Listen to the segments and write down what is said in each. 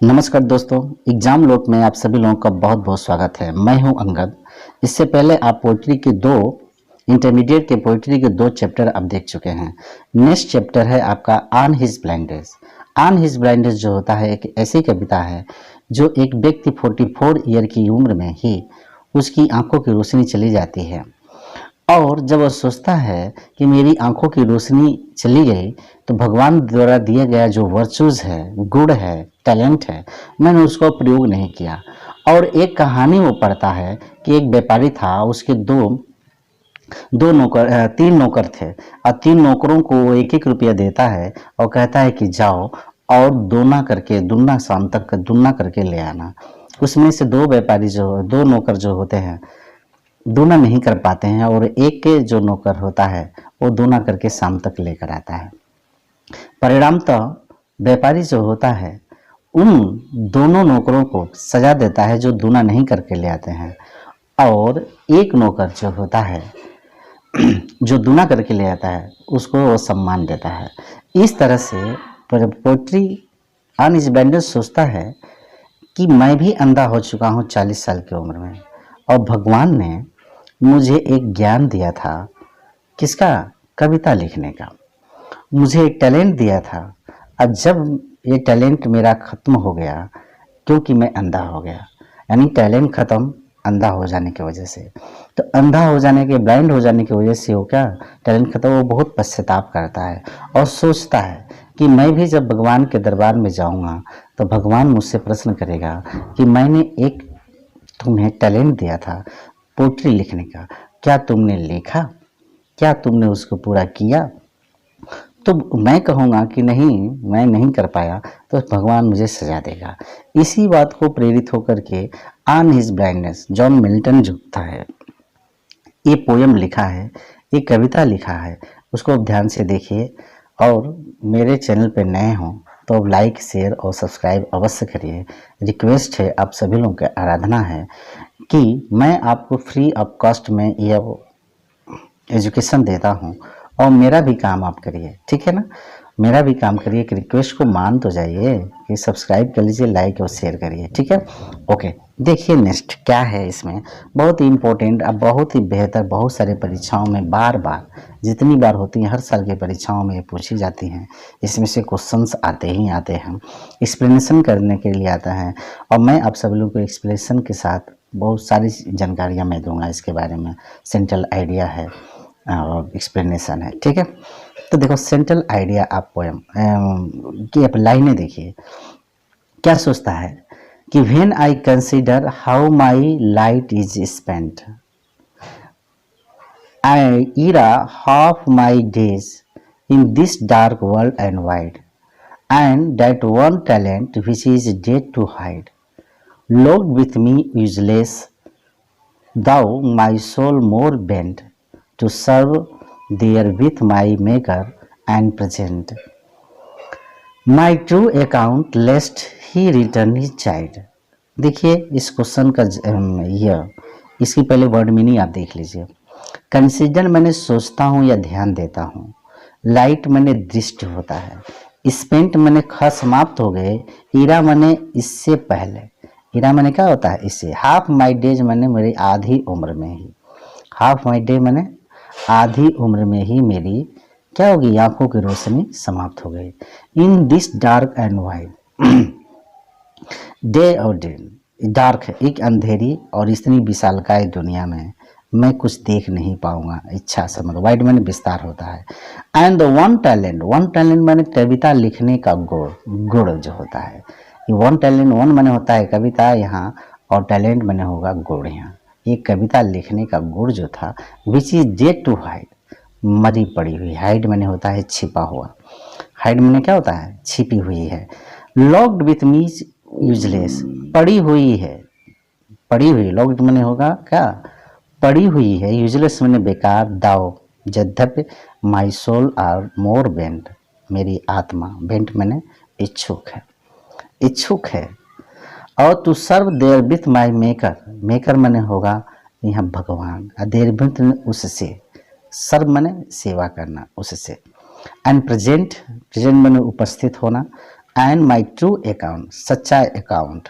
नमस्कार दोस्तों, एग्जाम लोक में आप सभी लोगों का बहुत बहुत स्वागत है। मैं हूं अंगद। इससे पहले आप पोइट्री के दो इंटरमीडिएट के पोइट्री के दो चैप्टर आप देख चुके हैं। नेक्स्ट चैप्टर है आपका on his blindness. On his blindness जो होता है एक ऐसी कविता है जो एक व्यक्ति 44 ईयर की उम्र में ही उसकी आंखों की रोशनी चली जाती है और जब वह सोचता है कि मेरी आंखों की रोशनी चली गई तो भगवान द्वारा दिया गया जो वर्चूज है, गुण है, टैलेंट है, मैंने उसको प्रयोग नहीं किया। और एक कहानी वो पढ़ता है कि एक व्यापारी था, उसके तीन नौकर थे और तीन नौकरों को वो एक एक रुपया देता है और कहता है कि जाओ और दुगना शाम तक दुगना करके ले आना। उसमें से दो नौकर जो होते हैं दूना नहीं कर पाते हैं और एक के जो नौकर होता है वो दूना करके शाम तक लेकर आता है। परिणामतः व्यापारी जो होता है उन दोनों नौकरों को सजा देता है जो दूना नहीं करके ले आते हैं और एक नौकर जो होता है जो दूना करके ले आता है उसको वो सम्मान देता है। इस तरह से पोइट्री ऑन हिज ब्लाइंडनेस सोचता है कि मैं भी अंधा हो चुका हूँ 40 साल की उम्र में और भगवान ने मुझे एक ज्ञान दिया था, किसका? कविता लिखने का। मुझे एक टैलेंट दिया था। अब जब ये टैलेंट मेरा खत्म हो गया क्योंकि मैं अंधा हो गया, यानी टैलेंट खत्म अंधा हो जाने की वजह से, तो अंधा हो जाने के ब्लाइंड हो जाने की वजह से वो क्या टैलेंट खत्म, वो बहुत पश्चाताप करता है और सोचता है कि मैं भी जब भगवान के दरबार में जाऊंगा तो भगवान मुझसे प्रश्न करेगा कि मैंने एक तुम्हें टैलेंट दिया था पोट्री लिखने का, क्या तुमने लिखा? क्या तुमने उसको पूरा किया? तो मैं कहूँगा कि नहीं, मैं नहीं कर पाया, तो भगवान मुझे सजा देगा। इसी बात को प्रेरित होकर के on his blindness John Milton जो था है ये पोयम लिखा है, ये कविता लिखा है। उसको आप ध्यान से देखिए और मेरे चैनल पे नए हों तो अब लाइक, शेयर और सब्सक्राइब अवश्य करिए। रिक्वेस्ट है, आप सभी लोगों की आराधना है कि मैं आपको फ्री ऑफ कॉस्ट में यह एजुकेशन देता हूँ और मेरा भी काम आप करिए, ठीक है ना? मेरा भी काम करिए, कि रिक्वेस्ट को मान तो जाइए कि सब्सक्राइब कर लीजिए, लाइक और शेयर करिए, ठीक है? ओके, देखिए नेक्स्ट क्या है इसमें। बहुत ही इम्पोर्टेंट, अब बहुत ही बेहतर, बहुत सारे परीक्षाओं में बार बार जितनी बार होती हैं, हर साल की परीक्षाओं में पूछी जाती हैं। इसमें से क्वेश्चंस आते ही आते हैं, एक्सप्लेनेशन करने के लिए आता है और मैं आप सभी लोगों को एक्सप्लेनेशन के साथ बहुत सारी जानकारियाँ मैं दूंगा इसके बारे में। सेंट्रल आइडिया है और एक्सप्लेनेशन है, ठीक है? तो देखो सेंट्रल आइडिया, आप पोएम की आप लाइनें देखिए। क्या सोचता है कि when I consider how my light is spent I ere half my days in this dark world and wide and that one talent which is dead to hide locked with me useless, thou my soul more bent to serve there with my maker and present my true account lest he return his child। देखिए इस question का इसकी पहले word meaning आप देख लीजिए। Consider मैंने सोचता हूँ या ध्यान देता हूँ, लाइट मैंने दृष्टि होता है, स्पेंट मैंने समाप्त हो गए, ईरा मैंने इससे पहले, ईरा मैंने क्या होता है इससे, हाफ माई डेज मैंने मेरी आधी उम्र में ही, हाफ माई डे मैंने आधी उम्र में ही मेरी क्या होगी, आंखों की रोशनी समाप्त हो गई। इन this dark and wide, day और डे डार्क है, एक अंधेरी और इतनी विशालकाय दुनिया में मैं कुछ देख नहीं पाऊंगा, इच्छा से मतलब वाइड मैंने विस्तार होता है। एंड वन टैलेंट मैंने कविता लिखने का गुण जो होता है, वन टैलेंट, वन मैंने होता है कविता यहाँ और टैलेंट मैंने होगा गुण यहाँ। ये कविता लिखने का गुण जो था, which is dead to hide, मरी पड़ी हुई, हाइड मैंने होता है छिपा हुआ, हाइड मैंने क्या होता है छिपी हुई है। लॉक्ड विथ मी यूजलेस, पड़ी हुई है, पड़ी हुई, लॉक्ड मैंने होगा क्या पड़ी हुई है, यूजलेस मैंने बेकार, दाव यद्यपि my soul are more bent, मेरी आत्मा, बेंट मैंने इच्छुक है, इच्छुक है। और to serve there with my maker, maker मैंने होगा यहाँ भगवान, देयर विथ उससे, सर्व मैंने सेवा करना उससे, एंड प्रेजेंट, प्रेजेंट मैंने उपस्थित होना, एंड माई ट्रू अकाउंट, सच्चा अकाउंट,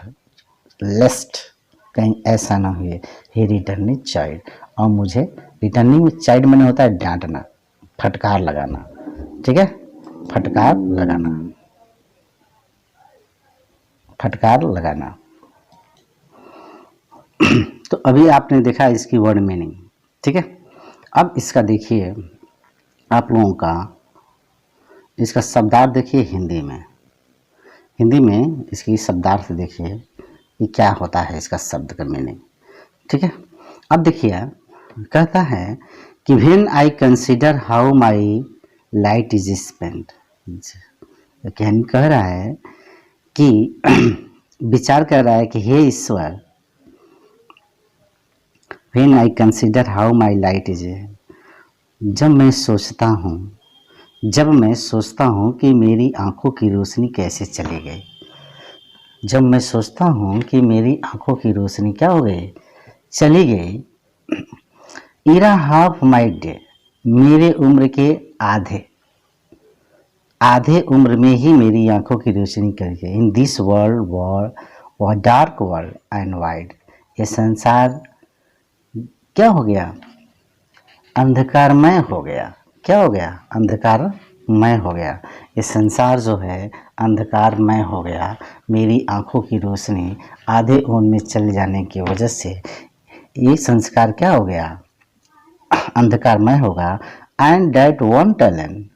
लेस्ट कहीं ऐसा ना हुए, ही रिटर्निंग चाइल्ड, और मुझे रिटर्निंग चाइल्ड मैंने होता है डांटना, फटकार लगाना, ठीक है, फटकार लगाना, फटकार लगाना। तो अभी आपने देखा इसकी वर्ड मीनिंग, ठीक है। अब इसका देखिए आप लोगों का इसका शब्दार्थ देखिए हिंदी में, हिंदी में इसकी शब्दार्थ देखिए कि क्या होता है इसका शब्द का मीनिंग, ठीक है। अब देखिए कहता है कि when I consider how my light is spent, कहन कह रहा है कि विचार कर रहा है कि हे ईश्वर, when I consider how my light is, जब मैं सोचता हूँ, जब मैं सोचता हूँ कि मेरी आंखों की रोशनी कैसे चली गई, जब मैं सोचता हूँ कि मेरी आंखों की रोशनी क्या हो गई, चली गई। इरा हाफ माई डे, मेरे उम्र के आधे आधे उम्र में ही मेरी आंखों की रोशनी कर गई। In this world war dark world and wide, ये संसार क्या हो गया, अंधकारमय हो गया। क्या हो गया, अंधकारमय हो गया। ये संसार जो है अंधकारमय हो गया, मेरी आंखों की रोशनी आधे उम्र में चले जाने की वजह से ये संस्कार क्या हो गया, अंधकारमय होगा। एंड दैट वन टैलेंट,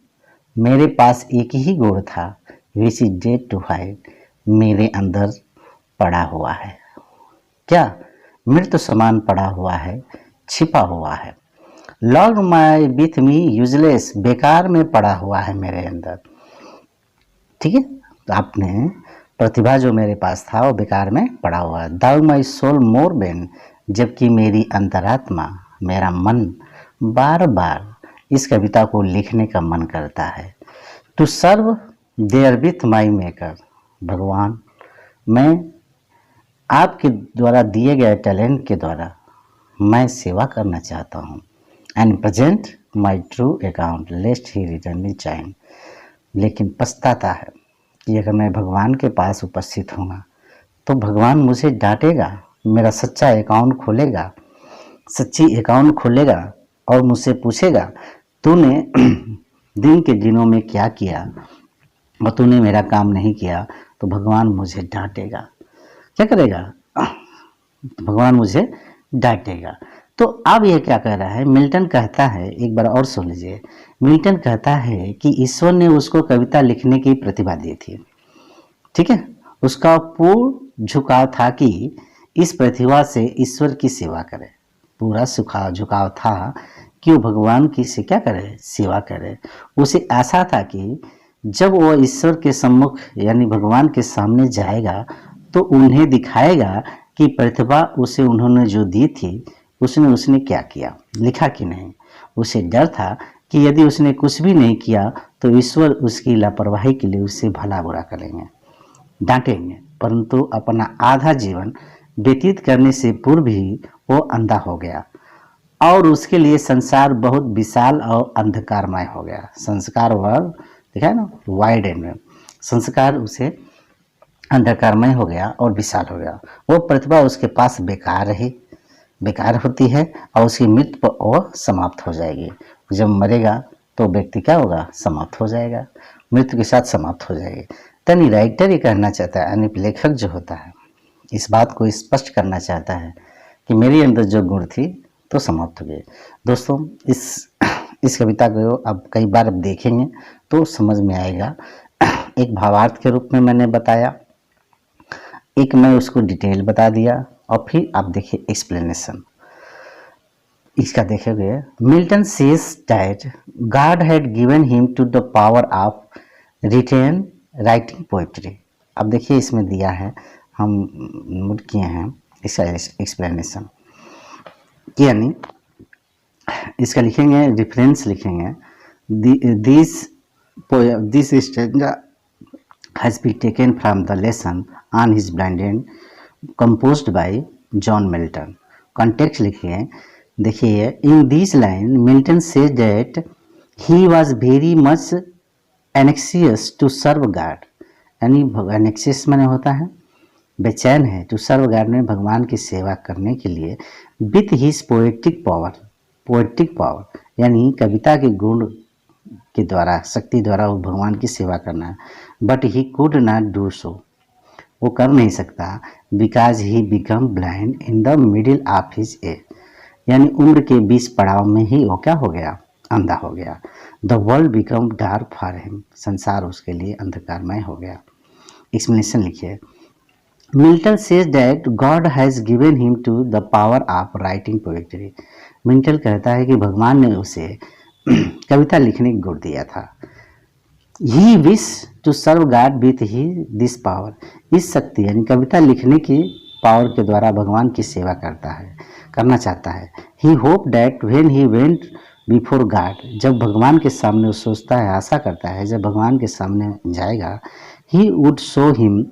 मेरे पास एक ही गुण था, which is dead to hide, मेरे अंदर पड़ा हुआ है, क्या, मृत्यु समान पड़ा हुआ है, छिपा हुआ है। Long my with me useless, बेकार में पड़ा हुआ है मेरे अंदर, ठीक है। तो आपने प्रतिभा जो मेरे पास था वो बेकार में पड़ा हुआ है। दाउ माई सोल मोर बेन, जबकि मेरी अंतरात्मा, मेरा मन बार बार इस कविता को लिखने का मन करता है। To serve there with my maker, भगवान मैं आपके द्वारा दिए गए टैलेंट के द्वारा मैं सेवा करना चाहता हूँ। And present my true account lest he return child, लेकिन पछताता है कि अगर मैं भगवान के पास उपस्थित होऊंगा तो भगवान मुझे डांटेगा, मेरा सच्चा अकाउंट खोलेगा, सच्ची अकाउंट खोलेगा और मुझसे पूछेगा तूने दिन के दिनों में क्या किया और तूने मेरा काम नहीं किया, तो भगवान मुझे डांटेगा, क्या करेगा, भगवान मुझे डांटेगा। तो अब यह क्या कह रहा है, मिल्टन कहता है, एक बार और सुन लीजिए। मिल्टन कहता है कि ईश्वर ने उसको कविता लिखने की प्रतिभा दी थी, ठीक है। उसका पूर्ण झुकाव था कि इस प्रतिभा से ईश्वर की सेवा करे, पूरा झुकाव था कि वो भगवान की से क्या करे, सेवा करे। उसे आशा था कि जब वो ईश्वर के सम्मुख यानी भगवान के सामने जाएगा तो उन्हें दिखाएगा कि प्रतिभा उसे उन्होंने जो दी थी उसने क्या किया, लिखा कि नहीं। उसे डर था कि यदि उसने कुछ भी नहीं किया तो ईश्वर उसकी लापरवाही के लिए उससे भला बुरा करेंगे, डांटेंगे। परंतु अपना आधा जीवन व्यतीत करने से पूर्व ही वो अंधा हो गया और उसके लिए संसार बहुत विशाल और अंधकारमय हो गया। संस्कार वर्ल्ड देखा है ना, वाइड एंड, संस्कार उसे अंधकारमय हो गया और विशाल हो गया। वो प्रतिभा उसके पास बेकार रही, बेकार होती है और उसकी मृत्यु पर वो समाप्त हो जाएगी। जब मरेगा तो व्यक्ति क्या होगा, समाप्त हो जाएगा, मृत्यु के साथ समाप्त हो जाएगी। यानी राइटर ये कहना चाहता है, यानी लेखक जो होता है इस बात को स्पष्ट करना चाहता है कि मेरे अंदर जो गुण थी तो समाप्त हो गए। दोस्तों इस कविता को अब कई बार अब देखेंगे तो समझ में आएगा। एक भावार्थ के रूप में मैंने बताया, एक मैं उसको डिटेल बता दिया और फिर आप देखिए एक्सप्लेनेशन इसका देखोगे। Milton says that God had given him to the power of written writing poetry. अब देखिए इसमें दिया है, हम नोट किए हैं इसका एक्सप्लेनेशन, यानी इसका लिखेंगे, रेफरेंस लिखेंगे। This stanza has been taken from the lesson on his blind composed by John Milton. Context लिखिए, देखिए in this line Milton says that he was very much anxious to serve God यानी एनेक्सिस मैंने होता है बेचैन है, to serve God में भगवान की सेवा करने के लिए, विथ हिज पोएटिक पावर यानी कविता के गुण के द्वारा, शक्ति द्वारा वो भगवान की सेवा करना है। But he could not do so, वो कर नहीं सकता, because he become blind in the middle of his age, यानी उम्र के 20 पड़ाव में ही वो क्या हो गया, अंधा हो गया। The world become dark for him, संसार उसके लिए अंधकारमय हो गया। एक्सप्लेनेशन लिखिए। Milton says that God has given him to the power of writing poetry. Milton कहता है कि भगवान ने उसे कविता लिखने की गुण दिया था। He wish to serve God with he this power, इस शक्ति यानी कविता लिखने की पावर के द्वारा भगवान की सेवा करना चाहता है। He hope that when he went before God, जब भगवान के सामने वो सोचता है, आशा करता है जब भगवान के सामने जाएगा, he would show him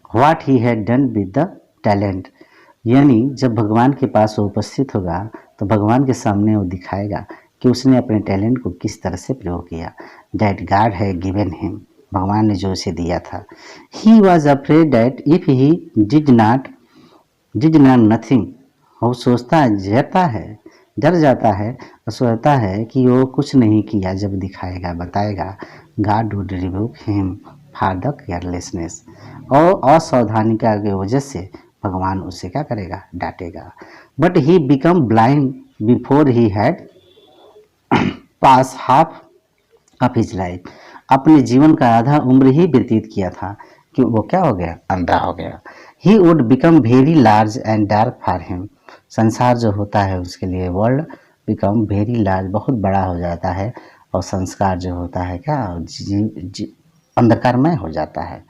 what he had done with the talent, यानी जब भगवान के पास वो उपस्थित होगा तो भगवान के सामने वो दिखाएगा कि उसने अपने टैलेंट को किस तरह से प्रयोग किया। That God had given him, भगवान ने जो उसे दिया था। He was afraid that if he did not nothing, वो सोचता है, डर जाता है और सोचता है कि वो कुछ नहीं किया, जब दिखाएगा बताएगा, God would rebuke him for the carelessness, और असावधानिता की वजह से भगवान उसे क्या करेगा, डांटेगा। But he become blind before he had pass half of his life, अपने जीवन का आधा उम्र ही व्यतीत किया था कि वो क्या हो गया, अंधा हो गया। He would become very large and dark for him, संसार जो होता है उसके लिए, वर्ल्ड बिकम वेरी लार्ज, बहुत बड़ा हो जाता है, और संस्कार जो होता है क्या, अंधकारमय हो जाता है।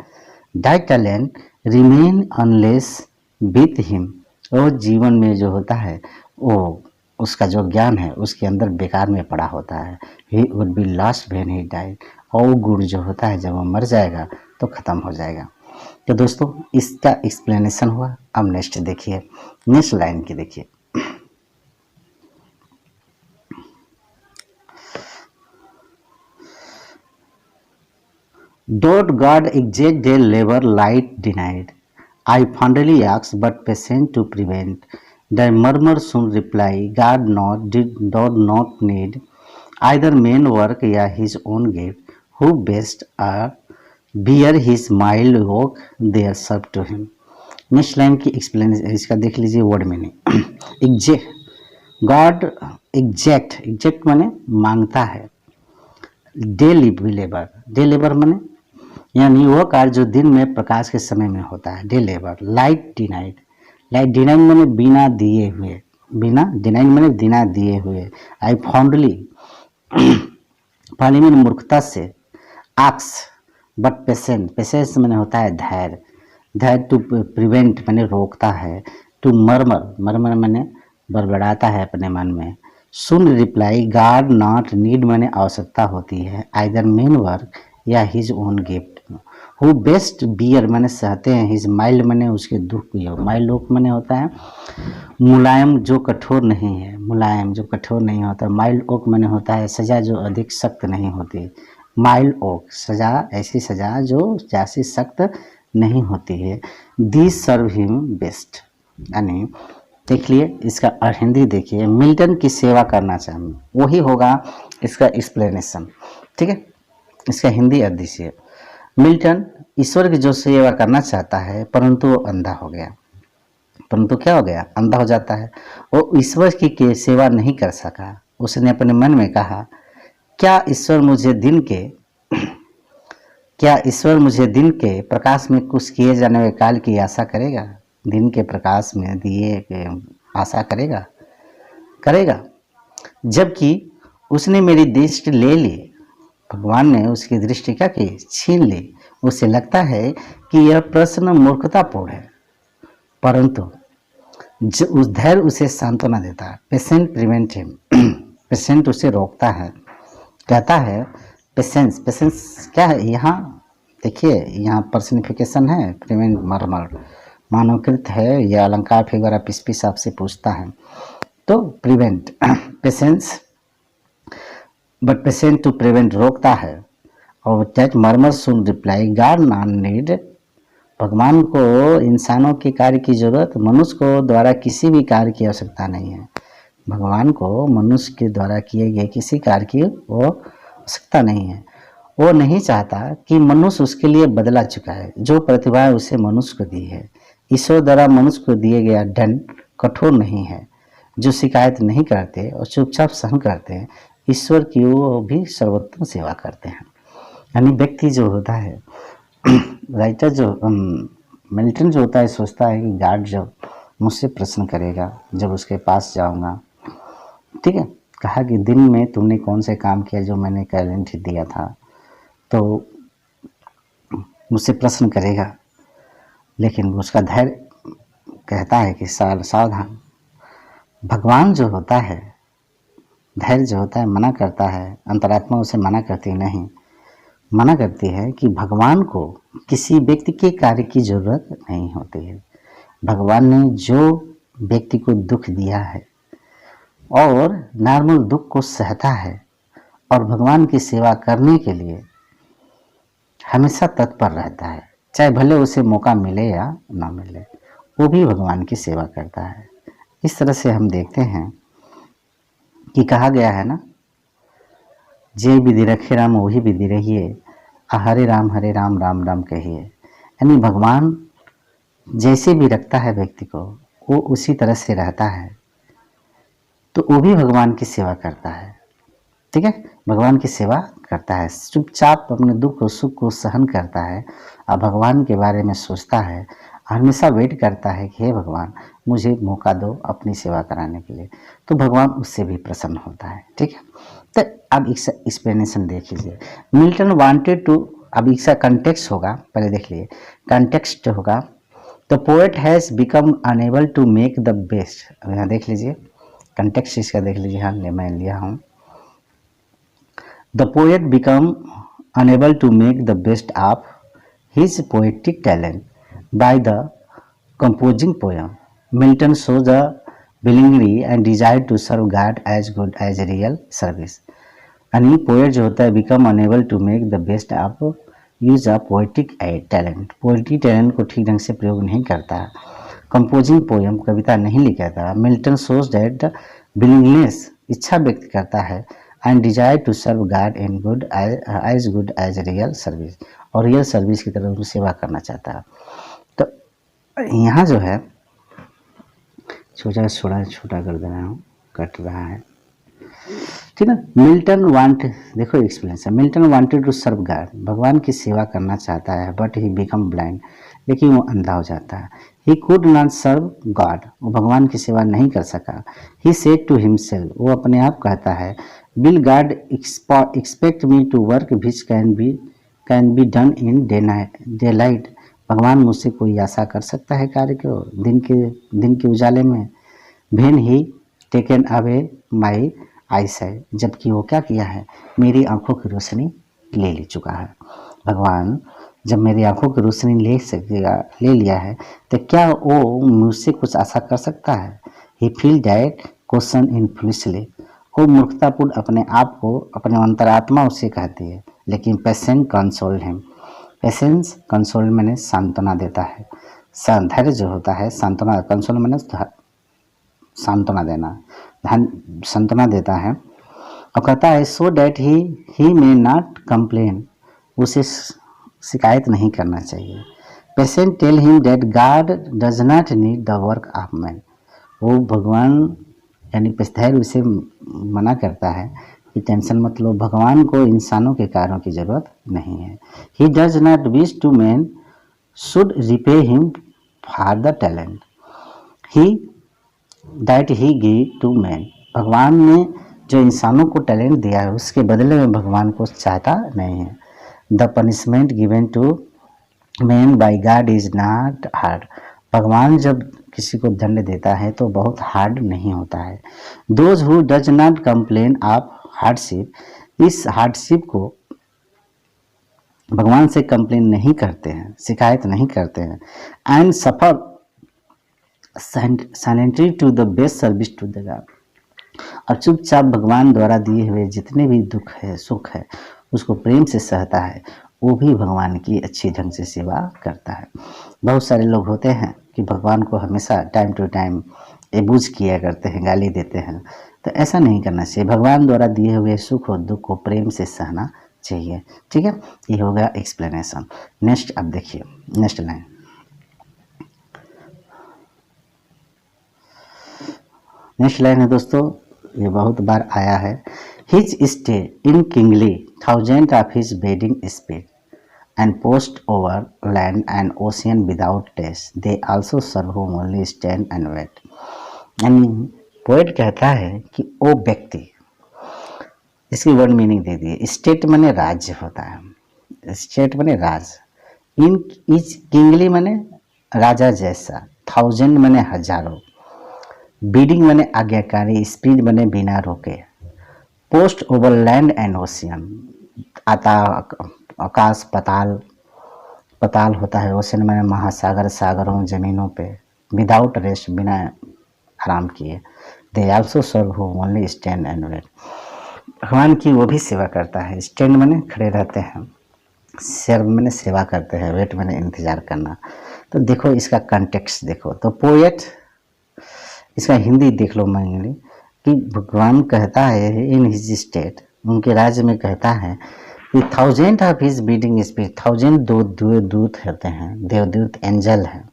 That talent remain unless with him, वो जीवन में जो होता है वो उसका जो ज्ञान है उसके अंदर बेकार में पड़ा होता है। He would be lost when he died, और गुण जो होता है जब वो मर जाएगा तो ख़त्म हो जाएगा। तो दोस्तों इसका एक्सप्लेनेशन हुआ। अब नेक्स्ट देखिए, नेक्स्ट लाइन की देखिए। Dot God exact their labor light denied, I fondly ask but patient to prevent, their murmur soon reply, God does not need either main work या his own gift, who best are bear his mild yoke their serve to him। Next line की explanation इसका देख लीजिए word meaning. God exact माने मांगता है, day labour माने यानी वो कार्य जो दिन में प्रकाश के समय में होता है, डे लेबर। लाइट डिनाइड माने बिना दिए हुए, बिना दिए हुए। आई फॉन्डली पाली में मूर्खता से, आक्स बट पेशेंस मैंने होता है धैर्य। टू प्रिवेंट मैंने रोकता है। टू मर्मर मैंने बड़बड़ाता है अपने मन में। Soon reply, God not need मैंने आवश्यकता होती है, आइदर मेन वर्क या his own gift. Who best bear मैंने सहते हैं, हिज माइल्ड मैंने उसके दुख की हो। माइल्ड ओक मैंने होता है मुलायम जो कठोर नहीं है, मुलायम जो कठोर नहीं होता। माइल्ड ओक मैंने होता है सजा जो अधिक सख्त नहीं होती। माइल्ड ओक सजा, ऐसी सजा जो जैसी सख्त नहीं होती है। दिस सर्व हिम बेस्ट, यानी देख लिए इसका हिंदी देखिए, मिल्टन की सेवा करना चाहिए, वही होगा इसका एक्सप्लेनेशन। ठीक है, इसका हिंदी अर्थ दीजिए। मिल्टन ईश्वर की जो सेवा करना चाहता है परंतु वो अंधा हो गया, परंतु क्या हो गया, अंधा हो जाता है। वो ईश्वर की सेवा नहीं कर सका। उसने अपने मन में कहा, क्या ईश्वर मुझे दिन के प्रकाश में कुछ किए जाने वाले काल की आशा करेगा? दिन के प्रकाश में दिए आशा करेगा जबकि उसने मेरी दृष्टि ले ली। भगवान ने उसकी दृष्टि क्या की, छीन ली। उसे लगता है कि यह प्रश्न मूर्खतापूर्ण है, परंतु उस धैर्य उसे सांत्वना देता है। पेशेंट प्रिवेंट हिम, पेशेंट उसे रोकता है, कहता है पेशेंस क्या है, यहाँ देखिए, यहाँ पर्सनिफिकेशन है, प्रिवेंट मर्मर मानवकृत है, यह अलंकार फिगर पिस आपसे पूछता है तो prevent patience but patient to prevent रोकता है, और that murmur soon reply God not need, भगवान को इंसानों के कार्य की जरूरत, मनुष्य को द्वारा किसी भी कार्य की आवश्यकता नहीं है। भगवान को मनुष्य के द्वारा किए गए किसी कार्य की वो आवश्यकता नहीं है। वो नहीं चाहता कि मनुष्य उसके लिए बदला चुका है, जो प्रतिभा उसे मनुष्य को दी है। ईश्वर द्वारा मनुष्य को दिए गया दंड कठोर नहीं है। जो शिकायत नहीं करते और चुपचाप सहन करते हैं, ईश्वर की वो भी सर्वोत्तम सेवा करते हैं। यानी व्यक्ति जो होता है, राइटर जो मिल्टन जो होता है, सोचता है कि गॉड जब मुझसे प्रश्न करेगा, जब उसके पास जाऊंगा, ठीक है, कहा कि दिन में तुमने कौन से काम किया जो मैंने टैलेंट दिया था, तो मुझसे प्रश्न करेगा। लेकिन उसका धैर्य कहता है कि सावधान, भगवान जो होता है, धैर्य जो होता है मना करता है, अंतरात्मा उसे मना करती नहीं, मना करती है कि भगवान को किसी व्यक्ति के कार्य की जरूरत नहीं होती है। भगवान ने जो व्यक्ति को दुख दिया है और नॉर्मल दुख को सहता है और भगवान की सेवा करने के लिए हमेशा तत्पर रहता है, चाहे भले उसे मौका मिले या ना मिले, वो भी भगवान की सेवा करता है। इस तरह से हम देखते हैं कि कहा गया है ना, जे विधि रखे राम वही विधि रहिए, हरे राम राम राम कहिए। यानी भगवान जैसे भी रखता है व्यक्ति को, वो उसी तरह से रहता है, तो वो भी भगवान की सेवा करता है। ठीक है, भगवान की सेवा करता है, चुपचाप अपने दुख और सुख को सहन करता है और भगवान के बारे में सोचता है, हमेशा वेट करता है कि हे भगवान मुझे मौका दो अपनी सेवा कराने के लिए, तो भगवान उससे भी प्रसन्न होता है। ठीक है, तो अब इसका एक्सप्लेनेशन देख लीजिए। मिल्टन वांटेड टू, अब इसका कंटेक्स्ट होगा, पहले देख लीजिए कंटेक्स्ट होगा। The poet has become unable to make the best, अब यहाँ देख लीजिए कंटेक्स्ट इसका देख लीजिए। हाँ, मैं लिया हूँ, the poet become unable to make the best of his poetic talent by the composing poem. Milton shows the willingly and desire to serve God as good as a real service. यानी poet जो होता है become unable to make the best of use a poetic talent, poetic talent को ठीक ढंग से प्रयोग नहीं करता, कंपोजिंग पोएम कविता नहीं लिखता। मिल्टन शोज दैट विलिंगनेस, इच्छा व्यक्त करता है, and desire to serve God in good as real service, और रियल सर्विस की तरह उनकी सेवा करना चाहता है। तो यहाँ जो है छोटा कर दे रहा हूँ, कट रहा है, ठीक है। मिल्टन वांट, देखो एक्सपीरियंस है, Milton wanted to serve God, भगवान की सेवा करना चाहता है, बट ही बिकम ब्लाइंड, लेकिन वो अंधा हो जाता है। He could not serve God, वो भगवान की सेवा नहीं कर सका। ही सेड टू हिमसेल्फ, वो अपने आप कहता है, will God expect me to work which can be done in daylight, भगवान मुझसे कोई आशा कर सकता है कार्य को दिन के उजाले में। When he taken away my eyesight, जबकि वो क्या किया है, मेरी आंखों की रोशनी ले चुका है। भगवान जब मेरी आंखों की रोशनी ले लिया है, तो क्या वो मुझसे कुछ आशा कर सकता है। He feel that question in foolishly, वो मूर्खतापूर्ण अपने आप को, अपने अंतरात्मा उससे कहती है, लेकिन patient console him, patience console मैंने सांत्वना देता है, धैर्य जो होता है सांत्वना, कंसोल मैंने सांत्वना देना, सांत्वना देता है, और कहता है so that he may not complain, उसे शिकायत नहीं करना चाहिए। Patient tell him that God does not need the work of man, वो भगवान यानी धैर्य उसे मना करता है कि टेंशन मत लो, भगवान को इंसानों के कार्यों की जरूरत नहीं है। He does not wish to man should repay him for the talent he that he give to man, भगवान ने जो इंसानों को टैलेंट दिया है उसके बदले में भगवान को चाहता नहीं है। The punishment given to man by God is not hard, भगवान जब किसी को दंड देता है तो बहुत हार्ड नहीं होता है। Those who does not complain of hardship, इस हार्डशिप को भगवान से कंप्लेन नहीं करते हैं, शिकायत नहीं करते हैं, and suffer silently to the best service to the God, और चुपचाप भगवान द्वारा दिए हुए जितने भी दुख है सुख है उसको प्रेम से सहता है, वो भी भगवान की अच्छी ढंग से सेवा करता है। बहुत सारे लोग होते हैं कि भगवान को हमेशा टाइम टू टाइम एबूज किया करते हैं, गाली देते हैं, तो ऐसा नहीं करना चाहिए। भगवान द्वारा दिए हुए सुख और दुख को प्रेम से सहना चाहिए। ठीक है, ये हो गया एक्सप्लेनेशन। नेक्स्ट अब देखिए, नेक्स्ट लाइन। नेक्स्ट लाइन है दोस्तों, ये बहुत बार आया है। His stay in kingly thousand of his bidding speed and post over land and ocean without taste. They also serve whom only stand and wait. यानी पोएट कहता है कि वो व्यक्ति, इसकी वर्ड मीनिंग दे दिए। स्टेट माने राज्य होता है, स्टेट माने राज, इन इज किंगली माने राजा जैसा, थाउजेंड माने हजारों, बीडिंग माने आज्ञाकारी, स्पीड माने बिना रोके, post over land and ocean, आता आकाश पाताल, पाताल होता है, ओशन में महासागर, सागरों ज़मीनों पे, विदाउट रेस्ट बिना आराम किए। They also serve who only stand and wait. भगवान की वो भी सेवा करता है। स्टैंड मैंने खड़े रहते हैं, सर्व मैंने सेवा करते हैं, वेट मैंने इंतजार करना। तो देखो इसका कंटेक्स्ट देखो, तो पोएट, इसका हिंदी देख लो मैंने कि भगवान कहता है इन हिज स्टेट, उनके राज्य में कहता है कि thousand of his bidding speed, thousand दो दूत होते हैं, देवदूत एंजल हैं,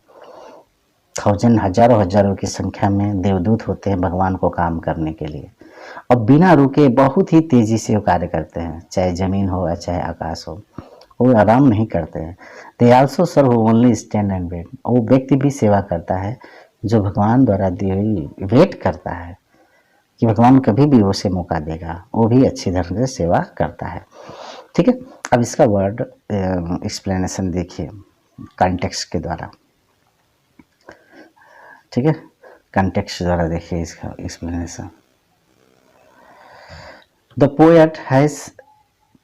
थाउजेंड हजारों हजारों की संख्या में देवदूत होते हैं भगवान को काम करने के लिए, और बिना रुके बहुत ही तेजी से वो कार्य करते हैं, चाहे जमीन हो या चाहे आकाश हो, वो आराम नहीं करते हैं। They also serve only stand and wait. वो व्यक्ति भी सेवा करता है जो भगवान द्वारा दी हुई वेट करता है कि भगवान कभी भी उसे मौका देगा, वो भी अच्छी ढंग से सेवा करता है। ठीक है, अब इसका वर्ड एक्सप्लेनेशन देखिए कॉन्टेक्स्ट के द्वारा। ठीक है, कॉन्टेक्स्ट द्वारा देखिए इसका explanation. The poet has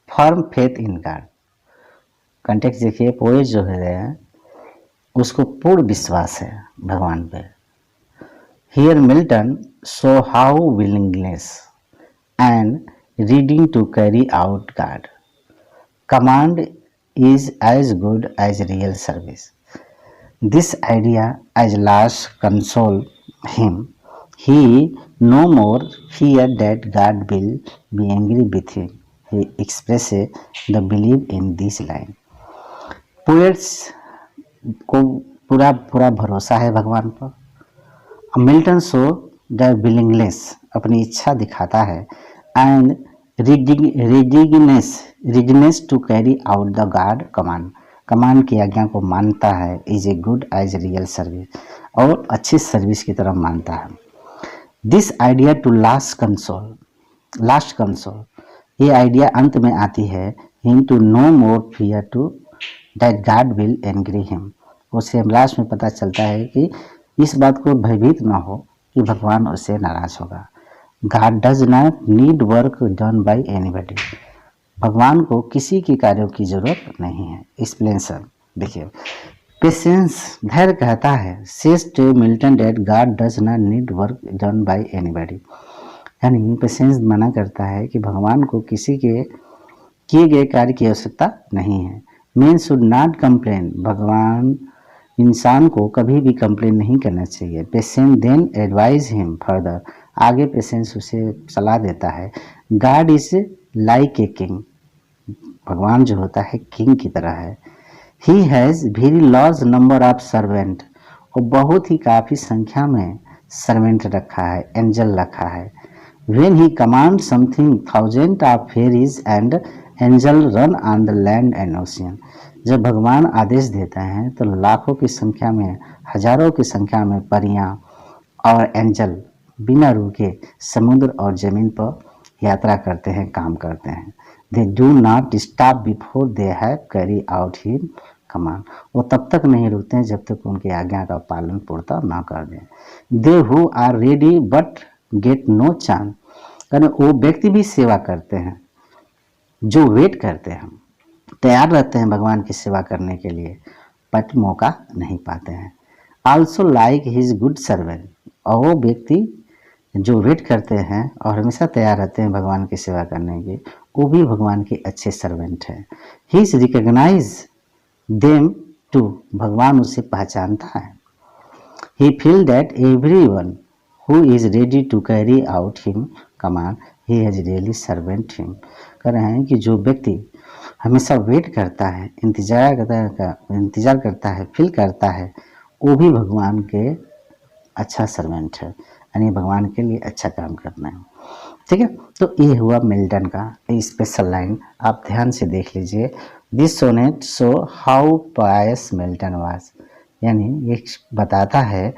firm faith in God. Context देखिए, पोएट जो है उसको पूर्ण विश्वास है भगवान पे। Here Milton show how willingness and reading to carry out God command is as good as real service. This idea at last console him. He no more feared that God will be angry with him. He expresses the belief in this line. Poets को पूरा पूरा भरोसा है भगवान पर। Milton show the willingness, अपनी इच्छा दिखाता है, and resigns to carry out the God command, command की आज्ञा को मानता है, is a good as real service, और अच्छी सर्विस की तरह मानता है। This idea to last console, ये आइडिया अंत में आती है, him to no more fear to that God will angry him. उसे लास्ट में पता चलता है कि इस बात को भयभीत न हो कि भगवान उससे नाराज होगा। God does not need work done by anybody. भगवान को किसी के कार्यों की जरूरत नहीं है। एक्सप्लेनेशन देखिए, पेशेंस, धैर्य कहता है, says to Milton that God does not need work done by anybody. यानी पेशेंस मना करता है कि भगवान को किसी के किए गए कार्य की आवश्यकता नहीं है। Men should not complain. भगवान इंसान को कभी भी कंप्लेन नहीं करना चाहिए। Patience then advise him further, आगे पेशेंस उसे सलाह देता है, God is like a king, भगवान जो होता है किंग की तरह है। He has very large number of servant, और बहुत ही काफ़ी संख्या में सर्वेंट रखा है, एंजल रखा है। When he command something thousand of fairies and angel run on the land and ocean, जब भगवान आदेश देते हैं तो लाखों की संख्या में, हजारों की संख्या में परियां और एंजल बिना रुके समुद्र और जमीन पर यात्रा करते हैं, काम करते हैं। They do not stop before they have carry out him command, वो तब तक नहीं रुकते हैं जब तक उनकी आज्ञा का पालन पूर्णतः न कर दें। They who are ready but get no chance, यानी वो व्यक्ति भी सेवा करते हैं जो वेट करते हैं, तैयार रहते हैं भगवान की सेवा करने के लिए, बट मौका नहीं पाते हैं। Also like his good servant, और वो व्यक्ति जो वेट करते हैं और हमेशा तैयार रहते हैं भगवान की सेवा करने की, वो भी भगवान के अच्छे सर्वेंट हैं। He is recognise them too, भगवान उसे पहचानता है। He feel that everyone who is ready to carry out him command he has really servant him. कह रहे हैं कि जो व्यक्ति हमेशा वेट करता है, इंतजार करता है, फील करता है, वो भी भगवान के अच्छा सर्वेंट है, यानी भगवान के लिए अच्छा काम करना है। ठीक है, तो ये हुआ मिल्टन का स्पेशल लाइन, आप ध्यान से देख लीजिए। This sonnet show how pious Milton was, यानी ये बताता है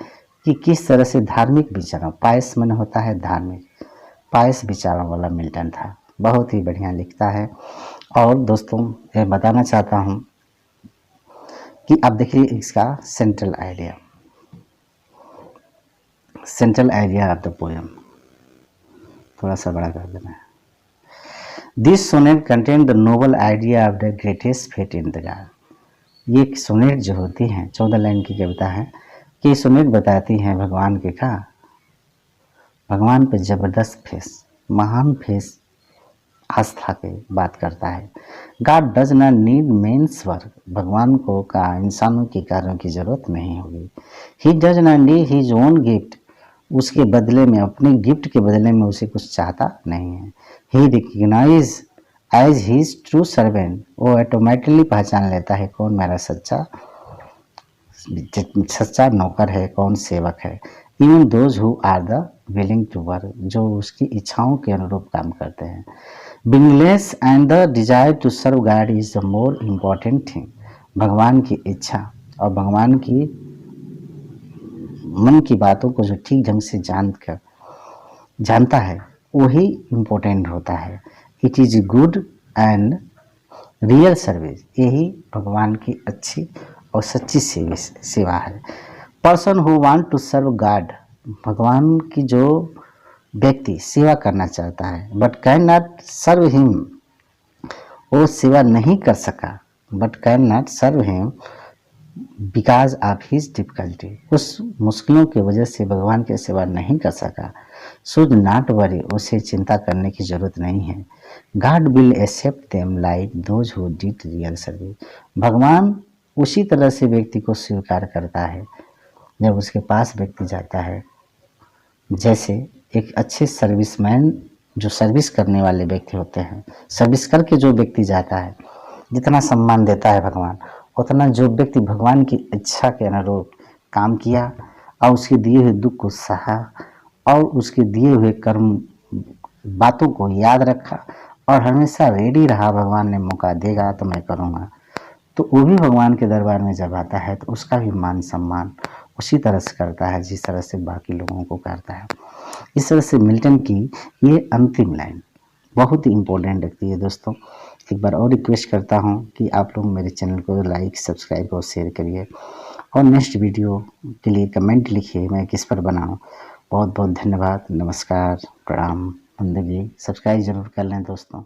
कि किस तरह से धार्मिक विचारों, पायस मन होता है धार्मिक, पायस विचारों वाला मिल्टन था। बहुत ही बढ़िया लिखता है। और दोस्तों ये बताना चाहता हूँ कि आप देखिए इसका central idea of the poem, थोड़ा सा बड़ा कर देना है। This sonnet contain the noble idea of the greatest faith in the God. ये सोनेट जो होती हैं 14 लाइन की कविता है कि सोनेट बताती हैं भगवान के का, भगवान पे जबरदस्त फेस, महान फेस, आस्था की बात करता है। God does not need men's work, भगवान को का इंसानों के कार्यों की जरूरत नहीं होगी। ही does not need his own gift, उसके बदले में, अपने गिफ्ट के बदले में उसे कुछ चाहता नहीं है। He recognise as his true servant, वो ऑटोमेटिकली पहचान लेता है कौन मेरा सच्चा नौकर है, कौन सेवक है। Even those who are the willing to work, जो उसकी इच्छाओं के अनुरूप काम करते हैं। Being less and the desire to serve God is the more important thing, भगवान की इच्छा और भगवान की मन की बातों को जो ठीक ढंग से जानता है वही इम्पोर्टेंट होता है। It is good and real service, यही भगवान की अच्छी और सच्ची सेवा है। Person who want to serve God, भगवान की जो व्यक्ति सेवा करना चाहता है but can not serve him, वो सेवा नहीं कर सका, but can not serve him because of his difficulty, उस मुश्किलों की वजह से भगवान की सेवा नहीं कर सका। शुड नॉट वरी, उसे चिंता करने की जरूरत नहीं है। God will accept them like those who did real service, भगवान उसी तरह से व्यक्ति को स्वीकार करता है जब उसके पास व्यक्ति जाता है, जैसे एक अच्छे सर्विसमैन जो सर्विस करने वाले व्यक्ति होते हैं, सर्विस करके जो व्यक्ति जाता है, जितना सम्मान देता है भगवान, उतना जो व्यक्ति भगवान की इच्छा के अनुरूप काम किया और उसके दिए हुए दुख को सहा और उसके दिए हुए कर्म बातों को याद रखा और हमेशा रेडी रहा, भगवान ने मौका देगा तो मैं करूँगा, तो वो भी भगवान के दरबार में जब आता है तो उसका भी मान सम्मान उसी तरह से करता है जिस तरह से बाकी लोगों को करता है। इस तरह से मिल्टन की ये अंतिम लाइन बहुत ही इम्पोर्टेंट लगती है। दोस्तों एक बार और रिक्वेस्ट करता हूँ कि आप लोग मेरे चैनल को लाइक, सब्सक्राइब और शेयर करिए और नेक्स्ट वीडियो के लिए कमेंट लिखिए मैं किस पर बनाऊँ। बहुत बहुत धन्यवाद, नमस्कार, प्रणाम, बंदगी, सब्सक्राइब जरूर कर लें दोस्तों।